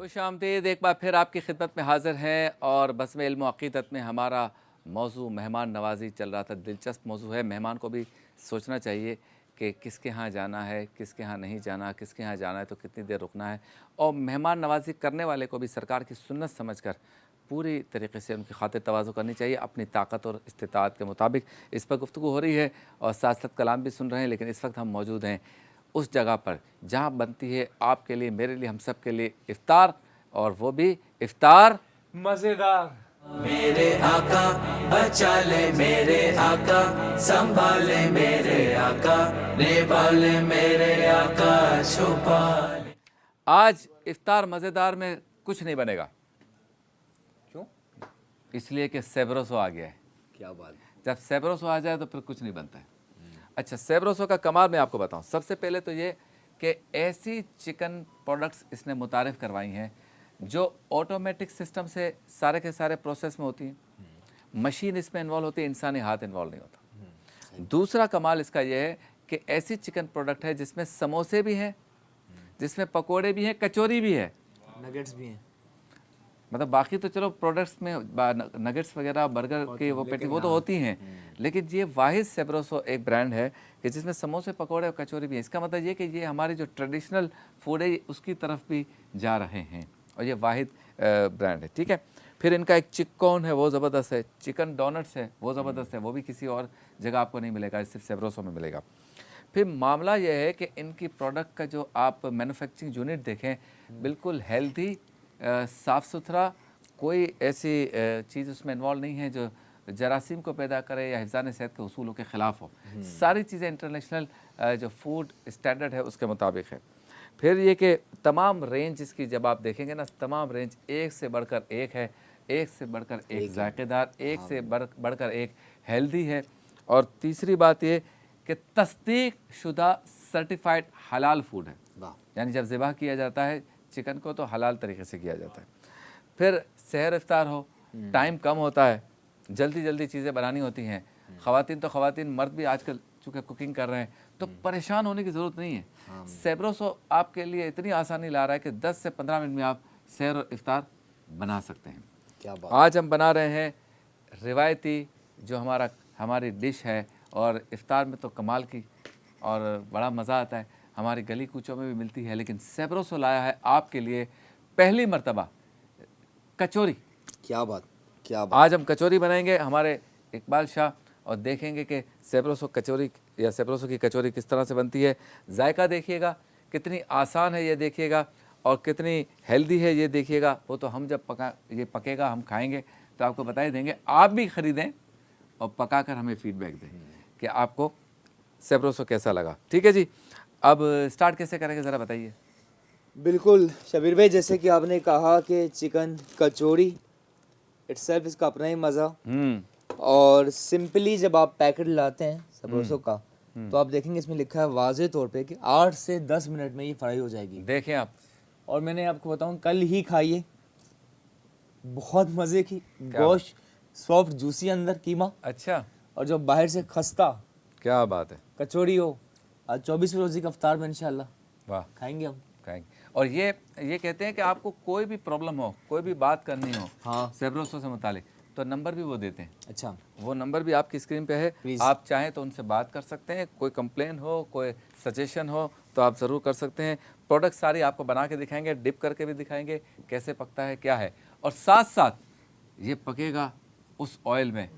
खुशामदीद, एक बार फिर आपकी खिदमत में हाज़िर हैं और बज़्म इल्म व अक़ीदत में हमारा मौजू मेहमान नवाज़ी चल रहा था। दिलचस्प मौजू है। मेहमान को भी सोचना चाहिए कि किसके यहाँ जाना है, किसके यहाँ नहीं जाना, किसके यहाँ जाना है तो कितनी देर रुकना है, और मेहमान नवाज़ी करने वाले को भी सरकार की सुन्नत समझकर पूरी तरीके से उनकी खातिर तवाज़ु करनी चाहिए अपनी ताकत और इस्तिताअत के मुताबिक। इस पर गुफ्तगू हो रही है और साथ साथ कलाम भी सुन रहे हैं, लेकिन इस वक्त हम मौजूद हैं उस जगह पर जहाँ बनती है आपके लिए, मेरे लिए, हम सब के लिए इफ्तार, और वो भी इफ्तार मजेदार। मेरे आका बचा ले, मेरे आका संभाले, मेरे आका निभाले, मेरे आका छुपा ले। आज इफ्तार मज़ेदार में कुछ नहीं बनेगा। क्यों? इसलिए कि सेब्रोसो आ गया है। क्या बात। जब सेब्रोसो आ जाए तो फिर कुछ नहीं बनता है। अच्छा, सेब्रोसो का कमाल मैं आपको बताऊं। सबसे पहले तो ये कि ऐसी चिकन प्रोडक्ट्स इसने मुतारिफ़ करवाई हैं जो ऑटोमेटिक सिस्टम से सारे के सारे प्रोसेस में होती हैं। मशीन इसमें इन्वॉल्व होती है, इंसानी हाथ इन्वॉल्व नहीं होता। दूसरा कमाल इसका यह है कि ऐसी चिकन प्रोडक्ट है जिसमें समोसे भी हैं, जिसमें पकोड़े भी हैं, कचौरी भी है, नगेट्स भी हैं। मतलब बाकी तो चलो प्रोडक्ट्स में नगेट्स वगैरह, बर्गर के वो पेटी वो तो होती हैं, लेकिन ये वाहिद सेब्रोसो एक ब्रांड है कि जिसमें समोसे, पकोड़े और कचौरी भी है। इसका मतलब ये कि ये हमारी जो ट्रेडिशनल फूड है उसकी तरफ भी जा रहे हैं और ये वाहिद ब्रांड है। ठीक है। फिर इनका एक चिक्कॉन है, वो ज़बरदस्त है। चिकन डोनट्स है, वो ज़बरदस्त है, वो भी किसी और जगह आपको नहीं मिलेगा, सिर्फ सेब्रोसो में मिलेगा। फिर मामला यह है कि इनकी प्रोडक्ट का जो आप मैन्युफैक्चरिंग यूनिट देखें, बिल्कुल हेल्दी, साफ़ सुथरा, कोई ऐसी चीज़ उसमें इन्वॉल्व नहीं है जो जरासीम को पैदा करे या हिफ़्ज़ान सेहत के उसूलों के ख़िलाफ़ हो। सारी चीज़ें इंटरनेशनल जो फूड स्टैंडर्ड है उसके मुताबिक है। फिर ये कि तमाम रेंज इसकी जब आप देखेंगे ना, तमाम रेंज एक से बढ़कर एक है, एक से बढ़कर एक ज़ायक़ेदार, एक से बढ़कर एक हेल्दी है। और तीसरी बात ये कि तस्दीक शुदा सर्टिफाइड हलाल फूड है, यानी जब ज़िबा किया जाता है चिकन को तो हलाल तरीके से किया जाता है। फिर सहर इफ्तार हो, टाइम कम होता है, जल्दी जल्दी चीज़ें बनानी होती हैं। ख़वातीन तो ख़वातीन, मर्द भी आजकल चूँकि कुकिंग कर रहे हैं तो परेशान होने की ज़रूरत नहीं है। सेब्रोसो आपके लिए इतनी आसानी ला रहा है कि 10 से 15 मिनट में आप सहर और इफ्तार बना सकते हैं। क्या बात। आज हम बना रहे हैं रिवायती जो हमारी डिश है, और इफ्तार में तो कमाल की और बड़ा मज़ा आता है। हमारी गली कूचों में भी मिलती है, लेकिन सेब्रोसो लाया है आपके लिए पहली मर्तबा कचौरी। क्या बात, क्या बात। आज हम कचौरी बनाएंगे हमारे इकबाल शाह, और देखेंगे कि सेब्रोसो कचौरी या सेब्रोसो की कचौरी किस तरह से बनती है। जायका देखिएगा कितनी आसान है, ये देखिएगा, और कितनी हेल्दी है ये देखिएगा। वो तो हम जब ये पकेगा हम खाएंगे तो आपको बता ही देंगे। आप भी ख़रीदें और पका कर हमें फ़ीडबैक दें कि आपको सेब्रोसो कैसा लगा। ठीक है जी, अब स्टार्ट कैसे करेंगे ज़रा बताइए। बिल्कुल शबीर भाई, जैसे कि आपने कहा कि चिकन कचौरी इटसेल्फ इसका अपना ही मज़ा, और सिंपली जब आप पैकेट लाते हैं सेब्रोसो का तो आप देखेंगे इसमें लिखा है वाज़े तौर पे कि 8 से 10 मिनट में ये फ्राई हो जाएगी। देखें आप, और मैंने आपको बताऊं कल ही खाइए, बहुत मज़े की, गोश्त सॉफ्ट जूसी, अंदर कीमा, अच्छा, और जो बाहर से खस्ता क्या बात है, कचौड़ी हो। आज 24वीं रोज़ी का इफ्तार में इंशाल्लाह वाह, खाएंगे हम। खाएंगे। और ये कहते हैं कि आपको कोई भी प्रॉब्लम हो, कोई भी बात करनी हो हाँ, सेब्रोसो से मुतालिक, तो नंबर भी वो देते हैं। अच्छा, वो नंबर भी आपकी स्क्रीन पे है, Please. आप चाहें तो उनसे बात कर सकते हैं। कोई कंप्लेन हो, कोई सजेशन हो तो आप ज़रूर कर सकते हैं। प्रोडक्ट सारी आपको बना के दिखाएंगे, डिप करके भी दिखाएंगे कैसे पकता है, क्या है, और साथ साथ ये पकेगा उस ऑयल में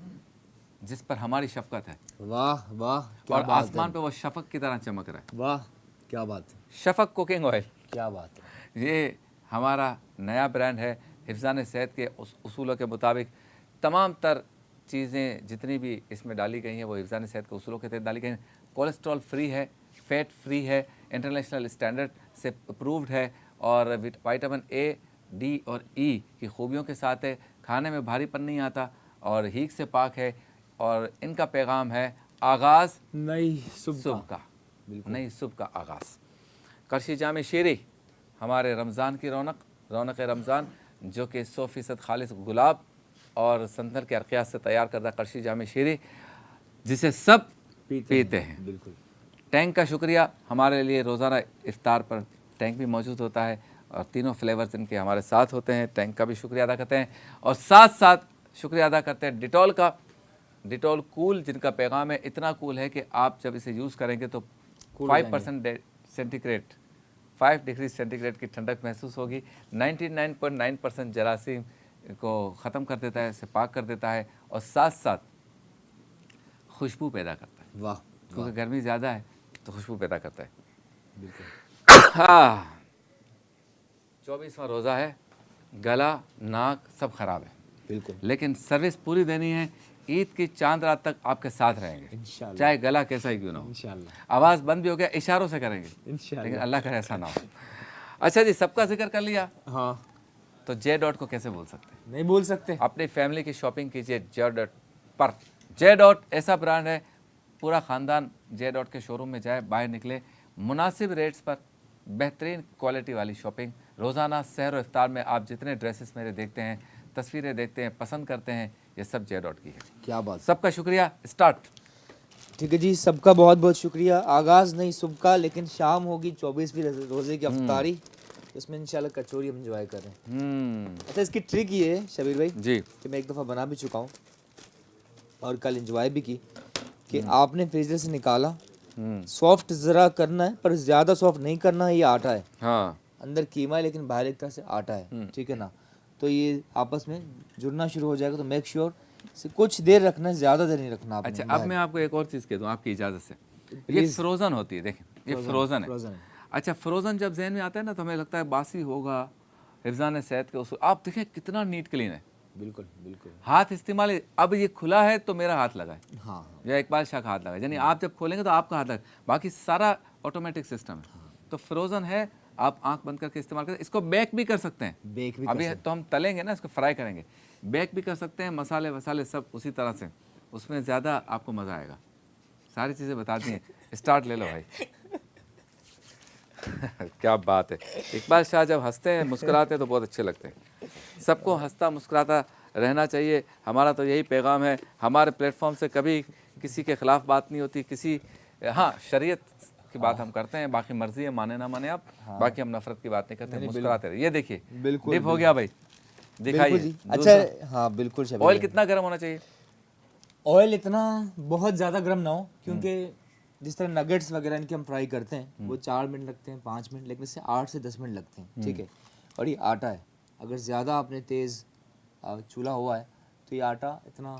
जिस पर हमारी शफकत है, वाह वाह, क्या और बात आसमान है। पे वो शफक की तरह चमक रहा है। वाह, क्या बात है, शफक कुकिंग ऑयल, क्या बात है। ये हमारा नया ब्रांड है। हिफ़्ज़ान सेहत के उसूलों के मुताबिक तमाम तर चीज़ें जितनी भी इसमें डाली गई हैं वो हिफ़्ज़ान सेहत के उसूलों के तहत डाली गई हैं। कोलेस्ट्रॉल फ्री है, फ़ैट फ्री है, इंटरनेशनल स्टैंडर्ड से अप्रूव्ड है, और विटामिन ए, डी और ई की खूबियों के साथ है। खाने में भारीपन नहीं आता और हीक से पाक है। और इनका पैगाम है आगाज़ नई सुबह का, नई सुबह का आगाज़। करशी जामे शीरी हमारे रमज़ान की रौनक रमज़ान, जो कि 100% खालिस गुलाब और संदल के अर्कियात से तैयार करदा करशी जामे शीरी, जिसे सब पीते हैं। बिल्कुल। टैंक का शुक्रिया, हमारे लिए रोज़ाना इफ्तार पर टैंक भी मौजूद होता है, और तीनों फ्लेवर्स इनके हमारे साथ होते हैं। टैंक का भी शुक्रिया अदा करते हैं और साथ साथ शुक्रिया अदा करते हैं डिटॉल का। डिटॉल कूल, जिनका पैगाम है इतना कूल है कि आप जब इसे यूज़ करेंगे तो 5% सेंटीग्रेड 5 डिग्री सेंटीग्रेड की ठंडक महसूस होगी। 99.9% जरासीम को ख़त्म कर देता है, इसे पाक कर देता है और साथ साथ खुशबू पैदा करता है। वाह, क्योंकि गर्मी ज़्यादा है तो खुशबू पैदा करता है। बिल्कुल। हाँ, 24वां रोज़ा है, गला नाक सब खराब है, बिल्कुल लेकिन सर्विस पूरी देनी है। ईद की चांद रात तक आपके साथ रहेंगे, इंशाल्लाह, चाहे गला कैसा ही क्यों ना हो। इंशाल्लाह, आवाज़ बंद भी हो गया, इशारों से करेंगे, इंशाल्लाह। लेकिन अल्लाह करे ऐसा ना हो। अच्छा जी, सबका जिक्र कर लिया हाँ, तो जे डॉट को कैसे बोल सकते हैं? नहीं बोल सकते। अपनी फैमिली की शॉपिंग कीजिए जे डॉट पर। जे डॉट ऐसा ब्रांड है, पूरा ख़ानदान जे डॉट के शोरूम में जाए, बाहर निकले, मुनासिब रेट्स पर बेहतरीन क्वालिटी वाली शॉपिंग। रोज़ाना सहर और इफ्तार में आप जितने ड्रेसेस मेरे देखते हैं, तस्वीरें देखते हैं, पसंद करते हैं, ये सब जे डॉट की है। क्या बात। सबका शुक्रिया। स्टार्ट। ठीक है जी, सबका बहुत बहुत शुक्रिया। आगाज़ नहीं सुबह का, लेकिन शाम होगी 24वीं रोज़े की अफ्तारी, इसमें इंशाल्लाह कचौरी हम इंजॉय कर रहे हैं। अच्छा, इसकी ट्रिक ये है शबीर भाई जी, कि मैं एक दफ़ा बना भी चुका हूँ और कल इंजॉय भी की, कि आपने फ्रीजर से निकाला, सॉफ्ट ज़रा करना है पर ज़्यादा सॉफ्ट नहीं करना है। ये आटा है, हाँ, अंदर कीमा है लेकिन बाहर एक तरह से आटा है, ठीक है ना। तो ये आपस में जुड़ना शुरू हो जाएगा, तो मेक श्योर से कुछ देर रखना है, ज़्यादा देर नहीं रखना आपने। अच्छा, अब मैं आपको एक और चीज़ कह दूँ आपकी इजाज़त से। ये फ्रोज़न होती है, देखें ये फ्रोज़न है। फ्रोजन है। अच्छा, फ्रोज़न जब जहन में आता है ना तो हमें लगता है बासी होगा, हिफ्ज़ान सेहत के उसूल। आप देखें कितना नीट क्लीन है, बिल्कुल बिल्कुल। हाथ इस्तेमाल। अब ये खुला है तो मेरा हाथ लगा है, हाँ, या इकबाल शाह का हाथ लगा है, यानी आप जब खोलेंगे तो आपका हाथ लगा, बाकी सारा ऑटोमेटिक सिस्टम है। तो फ्रोज़न है, आप आंख बंद करके इस्तेमाल करें। इसको बेक भी कर सकते हैं, बेक भी अभी तो हम तलेंगे ना, इसको फ्राई करेंगे, बेक भी कर सकते हैं। मसाले वसाले सब उसी तरह से, उसमें ज़्यादा आपको मज़ा आएगा। सारी चीज़ें बता दी हैं। स्टार्ट ले लो भाई। क्या बात है। इकबाल शाह जब हंसते हैं मुस्कुराते हैं तो बहुत अच्छे लगते हैं। सबको हंसता मुस्कुराता रहना चाहिए, हमारा तो यही पैगाम है। हमारे प्लेटफॉर्म से कभी किसी के ख़िलाफ़ बात नहीं होती, किसी हाँ शरीयत की बात हम करते हैं, बाकी मर्जी है माने ना माने आप, बाकी हम नफरत की बात नहीं करते, मुस्कुराते रहे। ये देखिए बिल्कुल डिप हो गया भाई, दिखाइए। जी। अच्छा, हाँ बिल्कुल शबीर ऑयल भाई। कितना गर्म होना चाहिए? ऑयल इतना बहुत ज़्यादा गर्म ना हो, क्योंकि जिस तरह नगेट्स वगैरह इनके हम फ्राई करते हैं वो 4 मिनट लगते हैं, 5 मिनट, लेकिन इससे 8 से 10 मिनट लगते हैं, ठीक है। और ये आटा है, अगर ज़्यादा आपने तेज़ चूल्हा हुआ है तो ये आटा इतना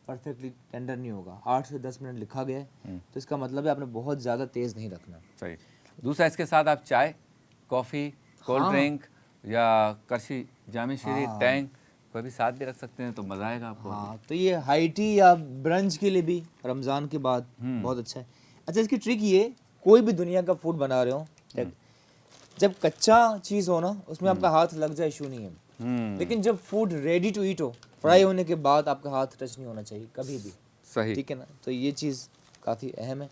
परफेक्टली टेंडर नहीं होगा। 8 से 10 मिनट लिखा गया है, तो इसका मतलब है आपने बहुत ज़्यादा तेज़ नहीं रखना। सही। दूसरा, इसके साथ आप चाय, कॉफ़ी, कोल्ड ड्रिंक या करशी, जामी शीरी, टैंग कोई भी साथ भी रख सकते हैं तो मज़ा आएगा आपको। हाँ, तो ये हाई टी या ब्रंच के लिए भी रमज़ान के बाद बहुत अच्छा है। अच्छा, इसकी ट्रिक ये, कोई भी दुनिया का फूड बना रहे हो, जब कच्चा चीज़ हो ना उसमें आपका हाथ लग जाए इशू नहीं है, लेकिन जब फूड रेडी टू ईट हो, फ्राई होने के बाद आपका हाथ टच नहीं होना चाहिए कभी भी, सही। ठीक है ना। तो ये चीज़ काफ़ी अहम है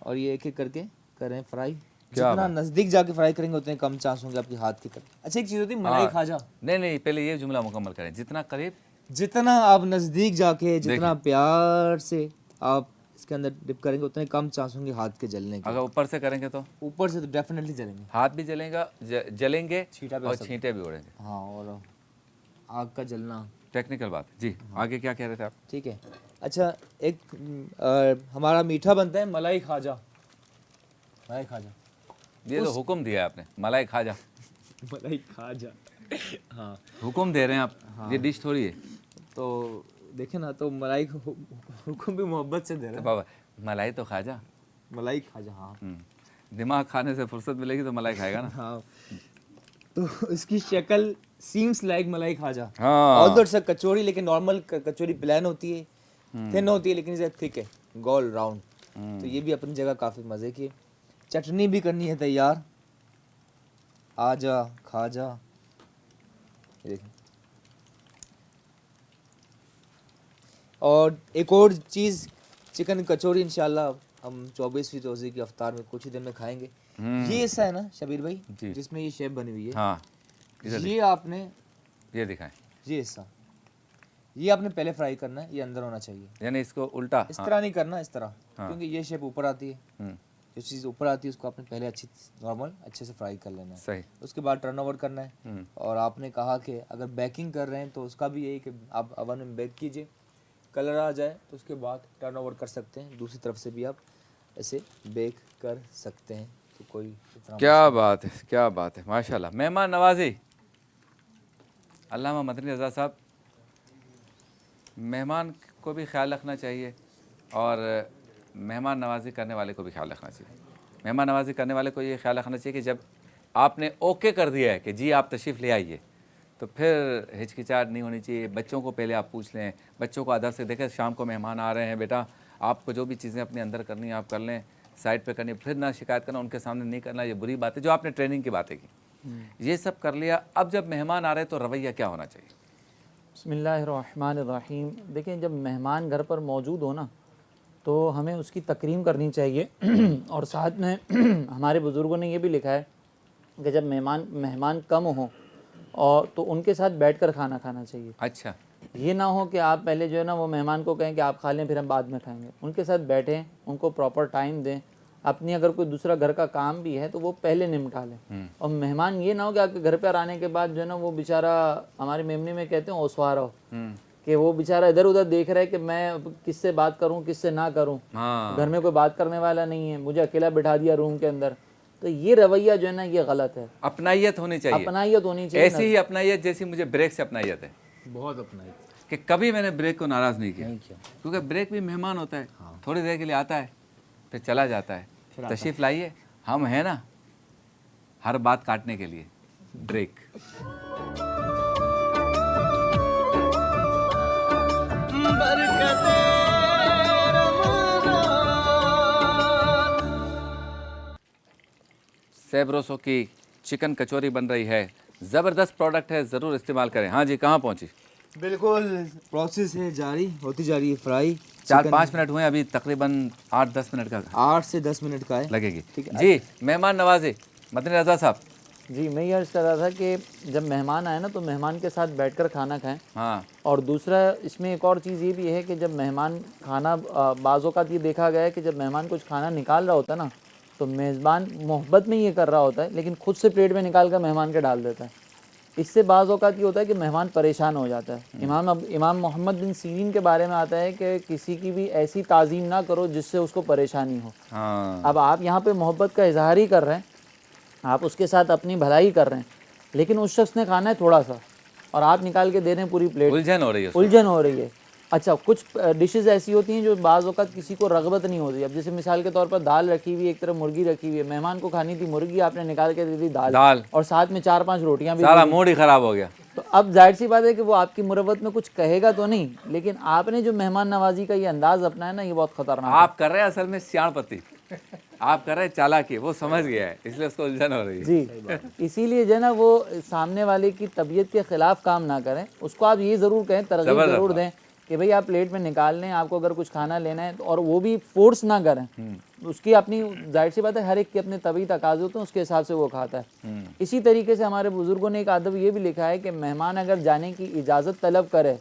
और ये एक एक करके करें फ्राई। क्या जितना नज़दीक जाके फ्राई करेंगे उतने कम चांस होंगे आपके हाथ की कट। अच्छा, एक चीज़ होती है मलाई खाजा। नहीं, पहले ये जुमला मुकम्मल करें। जितना करीब, जितना आप नज़दीक जाके जितना प्यार से आप इसके अंदर डिप करेंगे उतने कम चांस होंगे हाथ के जलने के। अगर ऊपर से करेंगे तो ऊपर से तो डेफिनेटली जलेंगे, हाथ भी जलेगा, जलेंगे छींटा भी और आ सकता छींटे भी उड़ेंगे। हाँ, और आग का जलना। टेक्निकल बात है जी। आगे क्या कह रहे थे आप? ठीक है। अच्छा, एक हमारा मीठा बनता है मलाई खाजा। मलाई खाजा, ये तो हुक्म दिया है आपने, मलाई खाजा। मलाई खाजा, हाँ। हुक्म दे रहे हैं आप, ये डिश थोड़ी है। तो देखे ना, तो मलाई को हुक्म भी मोहब्बत से दे रहे तो हैं। बाबा मलाई तो खाजा। मलाई खाजा, हाँ। दिमाग खाने से फुर्सत मिलेगी तो मलाई खाएगा ना। हाँ, तो इसकी शक्ल सीम्स लाइक मलाई खाजा। हाँ। ऑल्दो इट्स अ कचौड़ी, लेकिन नॉर्मल कचौड़ी प्लान होती है, थिन होती है, लेकिन ये थिक है, गोल राउंड। तो ये भी अपनी जगह काफ़ी मज़े की है। चटनी भी करनी है तैयार, आजा खाजा। ये देखिए, और एक और चीज़, चिकन कचौड़ी इंशाल्लाह हम 24वीं रोज़े की अफ्तार में कुछ ही दिन में खाएंगे। ये ऐसा है ना शबीर भाई, जी। जिसमें ये शेप बनी हुई है, हाँ, ये आपने ये दिखाएं, ये हिस्सा, ये आपने पहले फ्राई करना है, ये अंदर होना चाहिए। यानी इसको उल्टा। इस तरह नहीं करना, इस तरह, क्योंकि ये शेप ऊपर आती है, جو چیز اوپر آتی ہے اس کو آپ نے پہلے اچھے سے فرائی کر لینا ہے. صحیح. اس کے بعد ٹرن اوور کرنا ہے. اور آپ نے کہا کہ اگر بیکنگ کر رہے ہیں تو اس کا بھی یہی کہ آپ اوون میں بیک کیجئے, کلر آ جائے تو اس کے بعد ٹرن اوور کر سکتے ہیں. دوسری طرف سے بھی آپ ایسے بیک کر سکتے ہیں. تو کوئی کیا بات ہے, کیا بات ہے, ماشاء اللہ. مہمان نوازی, علامہ مدنی رضا صاحب, مہمان کو بھی خیال رکھنا چاہیے اور مہمان نوازی کرنے والے کو بھی خیال رکھنا چاہیے. مہمان نوازی کرنے والے کو یہ خیال رکھنا چاہیے کہ جب آپ نے اوکے کر دیا ہے کہ جی آپ تشریف لے آئیے, تو پھر ہچکچاہٹ نہیں ہونی چاہیے. بچوں کو پہلے آپ پوچھ لیں, بچوں کو ادب سے دیکھیں شام کو مہمان آ رہے ہیں, بیٹا آپ کو جو بھی چیزیں اپنے اندر کرنی ہیں آپ کر لیں, سائڈ پہ کرنی, پھر نہ شکایت کرنا, ان کے سامنے نہیں کرنا, یہ بری بات ہے. جو آپ نے ٹریننگ کی باتیں کی یہ سب کر لیا, اب جب مہمان آ رہے تو رویہ کیا ہونا چاہیے؟ بسم اللہ الرحمن الرحیم. دیکھیں جب مہمان گھر پر موجود ہو نا تو ہمیں اس کی تکریم کرنی چاہیے. اور ساتھ میں ہمارے بزرگوں نے یہ بھی لکھا ہے کہ جب مہمان کم ہوں اور تو ان کے ساتھ بیٹھ کر کھانا کھانا چاہیے. اچھا, یہ نہ ہو کہ آپ پہلے جو ہے نا وہ مہمان کو کہیں کہ آپ کھا لیں پھر ہم بعد میں کھائیں گے. ان کے ساتھ بیٹھیں, ان کو پراپر ٹائم دیں. اپنی اگر کوئی دوسرا گھر کا کام بھی ہے تو وہ پہلے نمٹا لیں. اور مہمان یہ نہ ہو کہ آپ کے گھر پر آنے کے بعد جو ہے نا وہ بیچارہ, ہماری میمنی میں کہتے ہیں اوسوارا ہو, کہ وہ بیچارہ ادھر ادھر دیکھ رہا ہے کہ میں کس سے بات کروں کس سے نہ کروں, گھر میں کوئی بات کرنے والا نہیں ہے, مجھے اکیلا بٹھا دیا روم کے اندر. تو یہ رویہ جو ہے نا یہ غلط ہے. اپنائیت ہونی چاہیے, اپنائیت ہونی چاہیے, ایسی ہی اپنائیت جیسی مجھے بریک سے اپنائیت ہے. بہت اپنا کہ کبھی میں نے بریک کو ناراض نہیں کیا, کیونکہ بریک بھی مہمان ہوتا ہے, تھوڑی دیر کے لیے آتا ہے پھر چلا جاتا ہے. تشریف لائیے, ہم ہیں نا ہر بات کاٹنے کے لیے. بریک. سیبروسو کی چکن کچوری بن رہی ہے, زبردست پروڈکٹ ہے, ضرور استعمال کریں. ہاں جی, کہاں پہنچی؟ بالکل پروسیس ہے جاری, ہوتی جا رہی ہے فرائی. 4-5 منٹ ہوئے, ابھی تقریباً 8-10 منٹ کا 8 سے 10 منٹ کا ہے لگے گی. جی مہمان نوازی مدنی رضا صاحب. جی میں یہ عرض کر رہا تھا کہ جب مہمان آئے نا تو مہمان کے ساتھ بیٹھ کر کھانا کھائیں. ہاں, اور دوسرا اس میں ایک اور چیز یہ بھی ہے کہ جب مہمان کھانا, بعض اوقات یہ دیکھا گیا ہے کہ جب مہمان کچھ کھانا نکال رہا ہوتا ہے نا تو میزبان محبت میں یہ کر رہا ہوتا ہے لیکن خود سے پلیٹ میں نکال کر مہمان کے ڈال دیتا ہے. اس سے بعض اوقات یہ ہوتا ہے کہ مہمان پریشان ہو جاتا ہے. امام محمد بن سیرین کے بارے میں آتا ہے کہ کسی کی بھی ایسی تعظیم نہ کرو جس سے اس کو پریشانی ہو. ہاں, اب آپ یہاں پہ محبت کا اظہار ہی کر رہے ہیں, آپ اس کے ساتھ اپنی بھلائی کر رہے ہیں, لیکن اس شخص نے کھانا ہے تھوڑا سا اور آپ نکال کے دے رہے ہیں پوری پلیٹ. الجھن ہو رہی ہے اس میں. الجھن ہو رہی ہے. اچھا کچھ ڈشز ایسی ہوتی ہیں جو بعض اوقات کسی کو رغبت نہیں ہوتی. اب جیسے مثال کے طور پر دال رکھی ہوئی, ایک طرف مرغی رکھی ہوئی ہے, مہمان کو کھانی تھی مرغی, آپ نے نکال کے دے دی دال اور ساتھ میں 4-5 روٹیاں بھی. سارا موڈ ہی خراب ہو گیا. تو اب ظاہر سی بات ہے کہ وہ آپ کی مروت میں کچھ کہے گا تو نہیں, لیکن آپ نے جو مہمان نوازی کا یہ انداز اپنایا نا یہ بہت خطرناک ہے. آپ کر رہے ہیں اصل میں سیاڑ پتی, آپ کر رہے ہیں چالاکی, وہ سمجھ گیا ہے اس لیے اس کو الجھن ہو رہی ہے. جی اسی لیے جو ہے نا وہ سامنے والے کی طبیعت کے خلاف کام نہ کریں. اس کو آپ یہ ضرور کہیں, ترغیب ضرور دیں کہ بھئی آپ پلیٹ میں نکال لیں, آپ کو اگر کچھ کھانا لینا ہے, اور وہ بھی فورس نہ کریں. اس کی اپنی ظاہر سی بات ہے, ہر ایک کے اپنے طبعی تقاضے ہوتے ہیں, اس کے حساب سے وہ کھاتا ہے. اسی طریقے سے ہمارے بزرگوں نے ایک ادب یہ بھی لکھا ہے کہ مہمان اگر جانے کی اجازت طلب کرے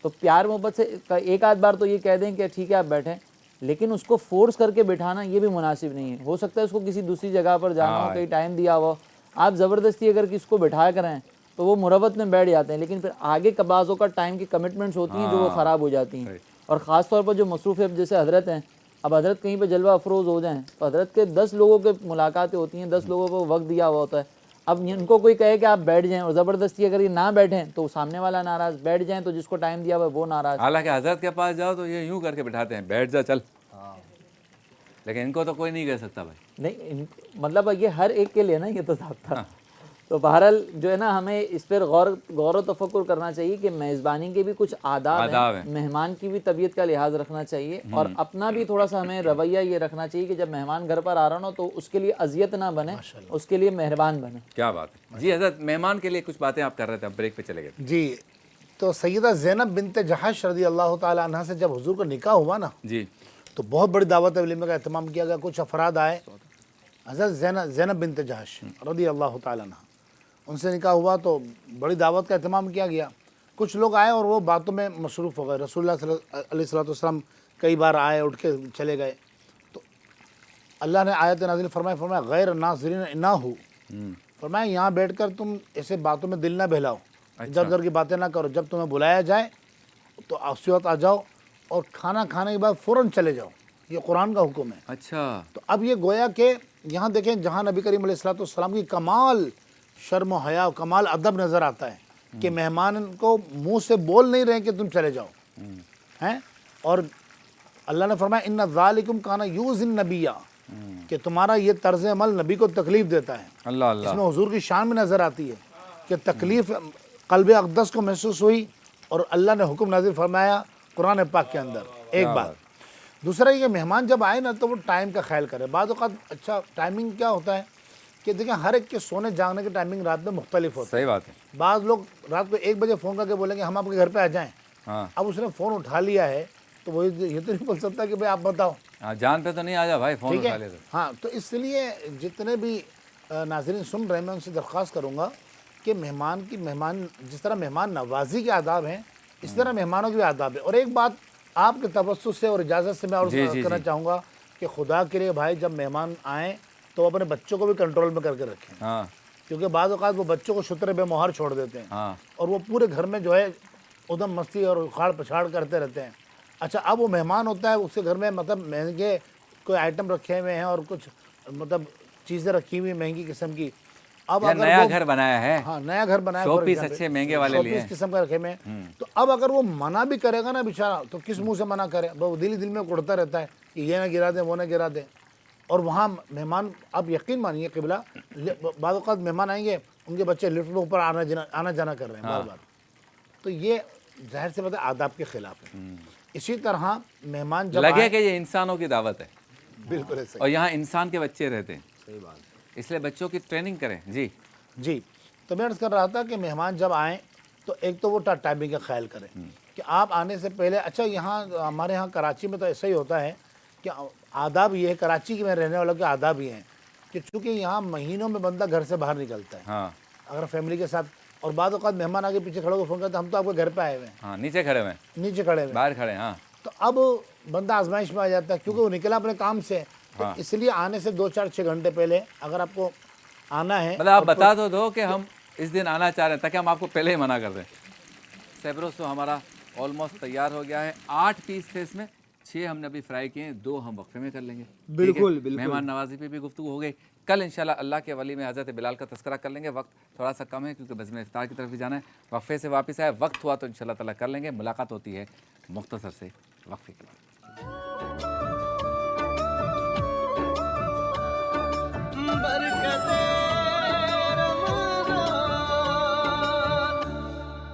تو پیار محبت سے ایک آدھ بار تو یہ کہہ دیں کہ ٹھیک ہے آپ بیٹھیں, لیکن اس کو فورس کر کے بٹھانا یہ بھی مناسب نہیں ہے. ہو سکتا ہے اس کو کسی دوسری جگہ پر جانا ہو, کہیں ٹائم دیا ہو, آپ زبردستی اگر کس کو بٹھا کریں تو وہ مروت میں بیٹھ جاتے ہیں, لیکن پھر آگے بعضوں کا ٹائم کی کمٹمنٹس ہوتی ہیں جو وہ خراب ہو جاتی ہیں. اور خاص طور پر جو مصروف ہے, جیسے حضرت ہیں, اب حضرت کہیں پہ جلوہ افروز ہو جائیں تو حضرت کے 10 لوگوں کے ملاقاتیں ہوتی ہیں, 10 لوگوں کو وقت دیا ہوا ہوتا ہے. اب ان کو کوئی کہے کہ آپ بیٹھ جائیں اور زبردستی اگر یہ نہ بیٹھیں تو سامنے والا ناراض, بیٹھ جائیں تو جس کو ٹائم دیا ہوا ہے وہ ناراض. حالانکہ حضرت کے پاس جاؤ تو یہ یوں کر کے بٹھاتے ہیں, بیٹھ جا چل, لیکن ان کو تو کوئی نہیں کہہ سکتا بھائی. نہیں مطلب یہ ہر ایک کے لیے نا یہ تو ضابطہ. تو بہرحال جو ہے نا ہمیں اس پر غور و تفکر کرنا چاہیے کہ میزبانی کے بھی کچھ آداب ہیں, مہمان کی بھی طبیعت کا لحاظ رکھنا چاہیے, اور اپنا بھی تھوڑا سا ہمیں رویہ یہ رکھنا چاہیے کہ جب مہمان گھر پر آ رہا ہو تو اس کے لیے اذیت نہ بنے, اس کے لیے مہربان بنے. کیا بات ہے. جی حضرت, مہمان کے لیے کچھ باتیں آپ کر رہے تھے, بریک پہ چلے گئے. جی تو سیدہ زینب بنت جحش رضی اللہ تعالی عنہ سے جب حضور کا نکاح ہوا نا جی تو بہت بڑی دعوت ولیمہ کا اہتمام کیا گیا. کچھ افراد آئے, حضرت زینب بنت جحش رضی اللہ تعالی عنہ, ان سے نکاح ہوا تو بڑی دعوت کا اہتمام کیا گیا. کچھ لوگ آئے اور وہ باتوں میں مصروف ہو گئے. رسول اللہ علیہ الصلوۃ والسلام کئی بار آئے, اٹھ کے چلے گئے. تو अल्लाह ने आयत नाज़िल फरमाया गैर नाज़रीन ना हो, फरमाया यहाँ बैठकर तुम ऐसे बातों में दिल ना बहलाओ, इधर उधर की बातें ना करो, जब तुम्हें बुलाया जाए तो उसी वक्त आ जाओ और खाना खाने के बाद फ़ौरन चले जाओ, ये कुरान का हुक्म है। अच्छा, तो अब ये गोया कि यहाँ देखें जहाँ नबी करीम अलैहिस्सलाम की कमाल शर्म व हया कमाल अदब नज़र आता है कि मेहमान को मुंह से बोल नहीं रहे कि तुम चले जाओ हैं। और अल्लाह ने फरमाया इन्ना ज़ालिकुम काना यूज़िन नबिया, कि तुम्हारा ये तर्ज़ अमल नबी को तकलीफ़ देता है। अल्लाह अल्लाह, इसमें हुजूर की शान में नज़र आती है कि तकलीफ़ क़ल्ब अक़दस को महसूस हुई और अल्लाह ने हुक्म नाज़िल फरमाया कुरान पाक के अंदर। एक बात, दूसरा ये मेहमान जब आए ना तो वो टाइम का ख्याल करें। बाद औक़ात अच्छा टाइमिंग क्या होता है कि देखें हर एक के सोने जागने की टाइमिंग रात में मुख्तलिफ होती है। सही बात है। बाद लोग रात को 1 बजे फ़ोन करके बोलेंगे हम आपके घर पे आ जाएं। हाँ अब उसने फ़ोन उठा लिया है तो वो ये तो नहीं बोल सकता कि भाई आप बताओ, हाँ, जान पे तो नहीं आ जा भाई, फोन ठीक उठा ले है। तो। हाँ, तो इसलिए जितने भी नाज़रीन सुन रहे हैं मैं उनसे दरख्वास्त करूँगा कि मेहमान जिस तरह मेहमान नवाजी के आदाब हैं इस तरह मेहमानों के भी आदाब है। और एक बात आपके तवस्सुस से और इजाज़त से मैं और करना चाहूँगा कि खुदा के लिए भाई जब मेहमान आएँ तो अपने बच्चों को भी कंट्रोल में करके रखें, हाँ क्योंकि बाद औक़ात वो बच्चों को शुतरे बेमोहर छोड़ देते हैं हाँ, और वो पूरे घर में जो है उधम मस्ती और उखाड़ पछाड़ करते रहते हैं। अच्छा, अब वो मेहमान होता है उसके घर में मतलब महंगे कोई आइटम रखे हुए हैं और कुछ मतलब चीज़ें रखी हुई महंगी किस्म की। अब यार अगर नया वो घर बनाया है, हाँ नया घर बनाया शोपीस अच्छे महंगे वाले लिए हैं। किस्म का रखे में, तो अब अगर वो मना भी करेगा ना बेचारा तो किस मुंह से मना करे, वो दिल ही दिल में कुड़ता रहता है कि ये ना गिरा दें वो ना गिरा दें। और वहाँ मेहमान आप यकीन मानिए क़िबला बाद औक़ात मेहमान आएंगे उनके बच्चे लिफ्ट में ऊपर आना जाना कर रहे हैं बार बार, तो ये ज़ाहिर से बात है आदाब के ख़िलाफ़ है। इसी तरह मेहमान जब लगे आए, कि ये इंसानों की दावत है बिल्कुल ऐसे और यहाँ इंसान के बच्चे रहते हैं, सही बात इसलिए बच्चों की ट्रेनिंग करें। जी जी। तो मैं अर्ज़ कर रहा था कि मेहमान जब आएँ तो एक तो वो टाइमिंग का ख्याल करें कि आप आने से पहले, अच्छा यहाँ हमारे यहाँ कराची में तो ऐसा ही होता है कि आदाब ये है, कराची के में रहने वालों के आदाब ये हैं कि चूँकि यहाँ महीनों में बंदा घर से बाहर निकलता है हाँ अगर फैमिली के साथ, और बाद औक़ात मेहमान आगे पीछे खड़े होकर फ़ोन करते हम तो आपके घर पे आए हुए हैं, हाँ, नीचे खड़े हुए हैं, नीचे खड़े हुए हैं। बाहर खड़े हैं, हाँ तो अब बंदा आजमाइश में आ जाता है क्योंकि वो निकला अपने काम से, तो इसलिए आने से 2-4-6 घंटे पहले अगर आपको आना है मतलब आप बता तो दो कि हम इस दिन आना चाह रहे हैं ताकि हम आपको पहले ही मना कर दें। सेब्रोसो हमारा ऑलमोस्ट तैयार हो गया है। 8 पीस थे इसमें, 6 हमने अभी फ्राई किए हैं, 2 हम वक्फे में कर लेंगे। बिल्कुल, ठीक है? मेहमान नवाजी पे भी गुफ्तगू हो गई। कल इंशाल्लाह अल्लाह के वली में हज़रत बिलाल का तस्करा कर लेंगे। वक्त थोड़ा सा कम है क्योंकि बज़्म इफ्तार की तरफ भी जाना है। वक्फे से वापस आए, वक्त हुआ तो इंशाल्लाह ताला कर लेंगे। मुलाकात होती है मुख्तसर से वक्फे के बाद।